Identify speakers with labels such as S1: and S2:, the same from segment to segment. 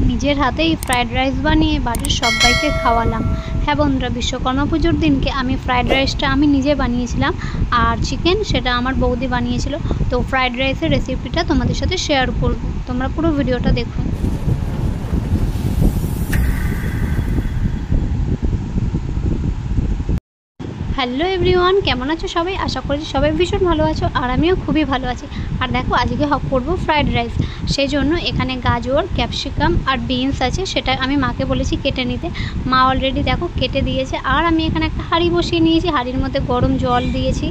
S1: নিজের হাতেই fried rice বানিয়ে বাড়ির সবাইকে খাওয়ালাম। হ্যাঁ বন্ধুরা, বিশ্বকর্মা পুজোর দিনকে আমি ফ্রায়েড রাইসটা আমি নিজে বানিয়েছিলাম, আর চিকেন সেটা আমার বৌদি বানিয়েছিল। তো ফ্রায়েড রাইসের রেসিপিটা তোমাদের সাথে শেয়ার করব, তোমরা পুরো ভিডিওটা দেখো। হ্যালো এভরিওয়ান, কেমন আছো সবাই? আশা করছি সবাই ভীষণ ভালো আছো, আর আমিও খুবই ভালো আছি। আর দেখো, আজকে করবো ফ্রায়েড রাইস। সেই জন্য এখানে গাজর, ক্যাপসিকাম আর বিনস আছে, সেটা আমি মাকে বলেছি কেটে নিতে। মা অলরেডি দেখো কেটে দিয়েছে। আর আমি এখানে একটা হাঁড়ি বসিয়ে নিয়েছি, হাঁড়ির মধ্যে গরম জল দিয়েছি।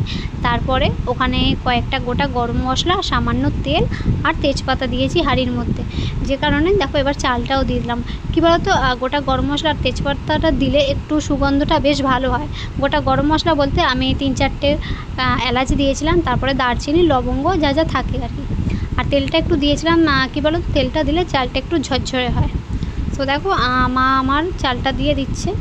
S1: তারপরে ওখানে কয়েকটা গোটা গরম মশলা, সামান্য তেল আর তেজপাতা দিয়েছি হাঁড়ির মধ্যে। যে কারণে দেখো এবার চালটাও দিয়ে দিলাম। কী বলতো, গোটা গরম মশলা আর তেজপাতাটা দিলে একটু সুগন্ধটা বেশ ভালো হয়। গোটা গরম মশলা বলতে আমি 3-4টে এলাচ দিয়েছিলাম, তারপরে দারচিনি, লবঙ্গ যা যা থাকে আর কি। আর তেলটা একটু দিয়েছিলাম, কী বলো, তেলটা দিলে চালটা একটু ঝরঝরে হয়। তো দেখো মা আমার চালটা দিয়ে দিচ্ছে।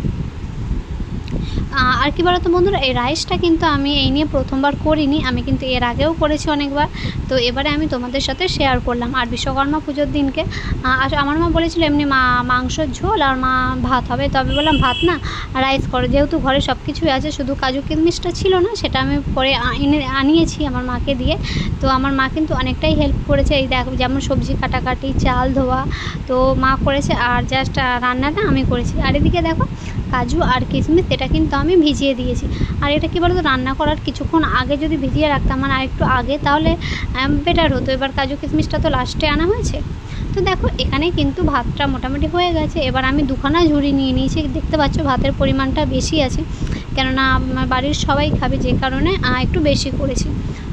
S1: আর কি বলতো বন্ধুরা, এই রাইসটা কিন্তু আমি এই নিয়ে প্রথমবার করিনি, আমি কিন্তু এর আগেও করেছি অনেকবার। তো এবারে আমি তোমাদের সাথে শেয়ার করলাম। আর বিশ্বকর্মা পুজোর দিনকে আমার মা বলেছিল এমনি মাংসের ঝোল আর ভাত হবে, তবে বললাম ভাত না, রাইস করো, যেহেতু ঘরে সব কিছুই আছে, শুধু কাজু কিশমিশটা ছিল না, সেটা আমি পরে আনিয়েছি আমার মাকে দিয়ে। তো আমার মা কিন্তু অনেকটাই হেল্প করেছে, এই দেখো যেমন সবজি কাটাকাটি, চাল ধোয়া, তো মা করেছে, আর জাস্ট রান্নাটা আমি করেছি। আর এদিকে দেখো কাজু আর কিশমিশ এটা কিন্তু আমি ভিজিয়ে দিয়েছি। আর এটা কী বলতো, রান্না করার কিছুক্ষণ আগে যদি ভিজিয়ে রাখতাম, মানে আরেকটু আগে, তাহলে বেটার হতো। এবার কাজু কিশমিশটা তো লাস্টে আনা হয়েছে। তো দেখো এখানে কিন্তু ভাতটা মোটামুটি হয়ে গেছে। এবার আমি দুখানা ঝুড়ি নিয়ে নিয়েছি, দেখতে পাচ্ছ ভাতের পরিমাণটা বেশি আছে, কেননা আমার বাড়ির সবাই খাবে, যে কারণে একটু বেশি করেছি।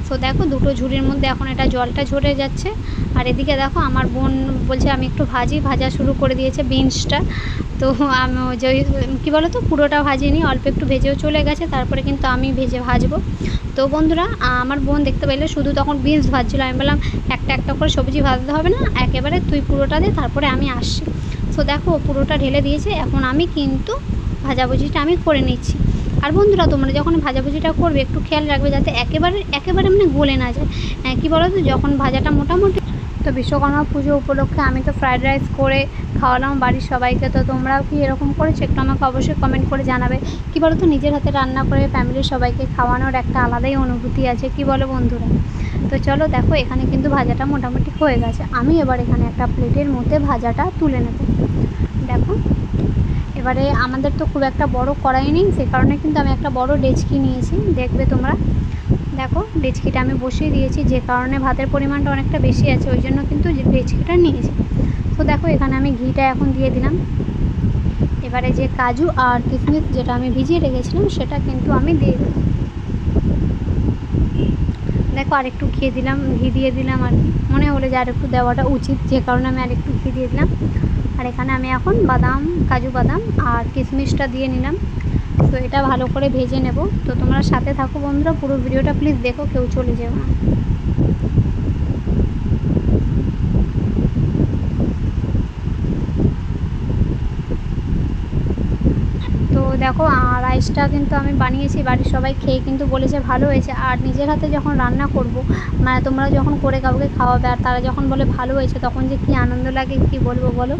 S1: তো দেখো দুটো ঝুড়ির মধ্যে এখন এটা জলটা ঝরে যাচ্ছে। আর এদিকে দেখো আমার বোন বলছে আমি একটু ভাজা শুরু করে দিয়েছে বিনসটা। তো আমি যে কী বলো তো, পুরোটা ভাজিনি, অল্প একটু ভেজেও চলে গেছে, তারপরে কিন্তু আমি ভাজবো। তো বন্ধুরা, আমার বোন দেখতে পেলে শুধু তখন বিনস ভাজছিলো। আমি বললাম একটা একটা করে সবজি ভাজতে হবে না, একেবারে তুই পুরোটা দে, তারপরে আমি আসছি। তো দেখো পুরোটা ঢেলে দিয়েছে, এখন আমি কিন্তু ভাজাভুজিটা আমি করে নিচ্ছি। আর বন্ধুরা, তোমরা যখন ভাজাভুজিটা করবে একটু খেয়াল রাখবে যাতে একেবারে মানে গলে না যায়। কী বলো তো, যখন ভাজাটা মোটামুটি। তো বিশ্বকর্মা পুজো উপলক্ষে আমি তো ফ্রায়েড রাইস করে খাওয়ালাম বাড়ির সবাইকে। তো তোমরাও কি এরকম করেছো? একটু আমাকে অবশ্যই কমেন্ট করে জানাবে। কী বলো তো, নিজের হাতে রান্না করে ফ্যামিলির সবাইকে খাওয়ানোর একটা আলাদাই অনুভূতি আছে, কি বলো বন্ধুরা? তো চলো দেখো, এখানে কিন্তু ভাজাটা মোটামুটি হয়ে গেছে। আমি এবার এখানে একটা প্লেটের মধ্যে ভাজাটা তুলে নেব। দেখো এবারে আমাদের তো খুব একটা বড় কড়াই নেই, সে কারণে কিন্তু আমি একটা বড় ডেচকি নিয়েছি, দেখবে তোমরা। দেখো ডেচকিটা আমি বসিয়ে দিয়েছি, যে কারণে ভাতের পরিমাণটা অনেকটা বেশি আছে, ওই জন্য কিন্তু ডেচকিটা নিয়েছি। তো দেখো এখানে আমি ঘিটা এখন দিয়ে দিলাম। এবারে যে কাজু আর কিশমিশ যেটা আমি ভিজিয়ে রেখেছিলাম, সেটা কিন্তু আমি দিয়ে দিলাম। দেখো আরেকটু ঘি দিয়ে দিলাম আর কি, মনে হলো যে আরেকটু দেওয়াটা উচিত, যে কারণে আমি আরেকটু ঘি দিয়ে দিলাম। আর এখানে আমি এখন কাজু বাদাম আর কিশমিশটা দিয়ে নিলাম। তো এটা ভালো করে ভেজে নেব। তো তোমরা সাথে থাকো বন্ধুরা, পুরো ভিডিওটা প্লিজ দেখো, কেউ চলে যেও না। তো দেখো রাইসটা কিন্তু আমি বানিয়েছি, বাড়ির সবাই খেয়ে কিন্তু বলেছে ভালো হয়েছে। আর নিজের হাতে যখন রান্না করব, মানে তোমরা যখন করে কাউকে খাওয়াবে আর তারা যখন বলে ভালো হয়েছে, তখন যে কী আনন্দ লাগে কী বলবো বলো,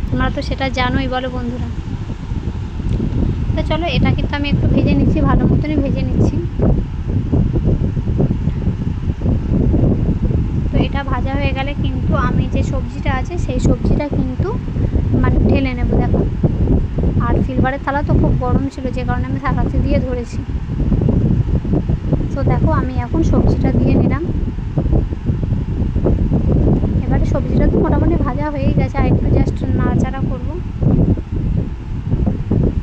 S1: তোমরা তো সেটা জানোই, বলো বন্ধুরা। তো চলো এটা কিন্তু আমি একটু ভেজে নিচ্ছি, ভালো মতনই ভেজে নিচ্ছি। তো এটা ভাজা হয়ে গেলে কিন্তু আমি যে সবজিটা আছে সেই সবজিটা কিন্তু মানে ঢেলে নেব। দেখো আর সিলভারের থালা তো খুব গরম ছিল, যে কারণে আমি থালাতে দিয়ে ধরেছি। তো দেখো আমি এখন সবজিটা দিয়ে নিলাম। এবারে সবজিটা তো মোটামুটি ভাজা হয়েই গেছে, আর একটু জাস্ট নাড়াচাড়া করব।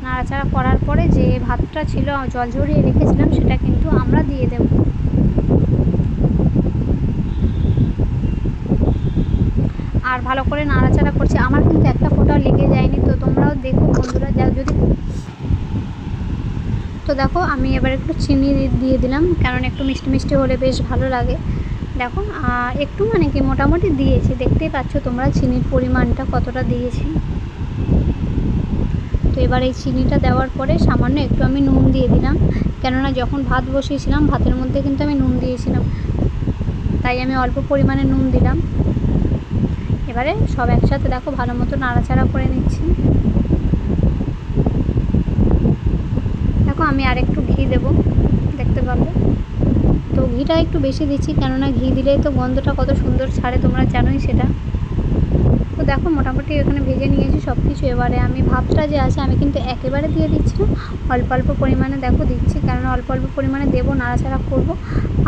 S1: নাড়াচাড়া করার পরে যে ভাতটা ছিল জল ঝরিয়ে রেখেছিলাম, সেটা কিন্তু আমরা দিয়ে দেব। আর ভালো করে নাড়াচাড়া করছি, আমার কিন্তু একটা ফোঁটাও লেগে যায়নি। তো তোমরাও দেখো বন্ধুরা, যদি। তো দেখো আমি এবার একটু চিনি দিয়ে দিলাম, কারণ একটু মিষ্টি মিষ্টি হলে বেশ ভালো লাগে। দেখো একটু মানে কি মোটামুটি দিয়েছি, দেখতেই পাচ্ছ তোমরা চিনির পরিমাণটা কতটা দিয়েছি। তো এবার এই চিনিটা দেওয়ার পরে সামান্য একটু আমি নুন দিয়ে দিলাম, কেননা যখন ভাত বসিয়েছিলাম ভাতের মধ্যে কিন্তু আমি নুন দিয়েছিলাম, তাই আমি অল্প পরিমাণে নুন দিলাম। এবারে সব একসাথে দেখো ভালো মতো নাড়াচাড়া করে নিচ্ছি। দেখো আমি আর একটু ঘি দেবো, দেখতে পারবে। তো ঘিটা একটু বেশি দিচ্ছি, কেননা ঘি দিলে তো গন্ধটা কত সুন্দর ছাড়ে, তোমরা জানোই সেটা। তো দেখো মোটামুটি এখানে ভেজে নিয়েছি সব কিছু। এবারে আমি ভাতটা যে আছে আমি কিন্তু একেবারে দিয়ে দিচ্ছি না, অল্প অল্প পরিমাণে দেখো দিচ্ছি, কেননা অল্প অল্প পরিমাণে দেবো, নাড়াচাড়া করবো,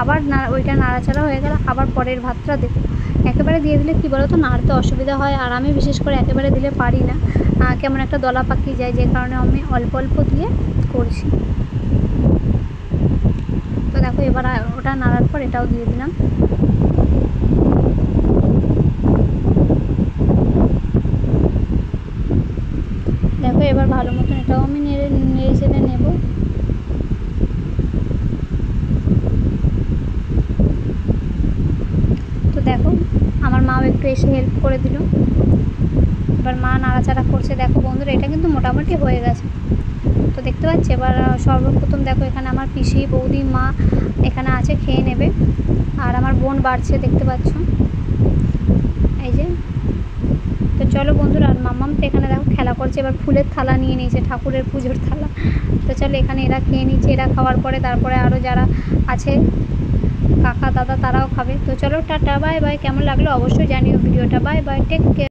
S1: আবার ওইটা নাড়াচাড়া হয়ে গেলে আবার পরের ভাতটা দেবো। একেবারে দিয়ে দিলে কী বলো তো, নাড়তে অসুবিধা হয়, আর আমি বিশেষ করে একেবারে দিলে পারি না, কেমন একটা দলা পাকিয়ে যায়, যে কারণে আমি অল্প অল্প দিয়ে করছি। তো দেখো এবার ওটা নাড়ার পর এটাও দিয়ে দিলাম। দেখো এবার ভালো মতন এটাও আমি নেড়ে চেড়ে নেব। তো দেখো আমার মাও একটু এসে হেল্প করে দিল, এবার মা নাড়াচাড়া করছে। দেখো বন্ধুরা এটা কিন্তু মোটামুটি হয়ে গেছে। তো দেখতে পাচ্ছি এবার সর্বপ্রথম দেখো এখানে আমার পিসি, বৌদি, মা এখানে আছে, খেয়ে নেবে, আর আমার বোন বাড়ছে, দেখতে পাচ্ছ এই যে। তো চলো বন্ধুরা, আর মাম্মাম তো এখানে দেখো খেলা করছে, এবার ফুলের থালা নিয়ে নিয়েছে, ঠাকুরের পুজোর থালা। তো চলো এখানে এরা খেয়ে নিচ্ছে, এরা খাওয়ার পরে তারপরে আরও যারা আছে কাকা দাদা তারাও খাবে। তো চলো টাটা, বাই বাই। কেমন লাগলো অবশ্যই জানিও ভিডিওটা। Bye bye, take care.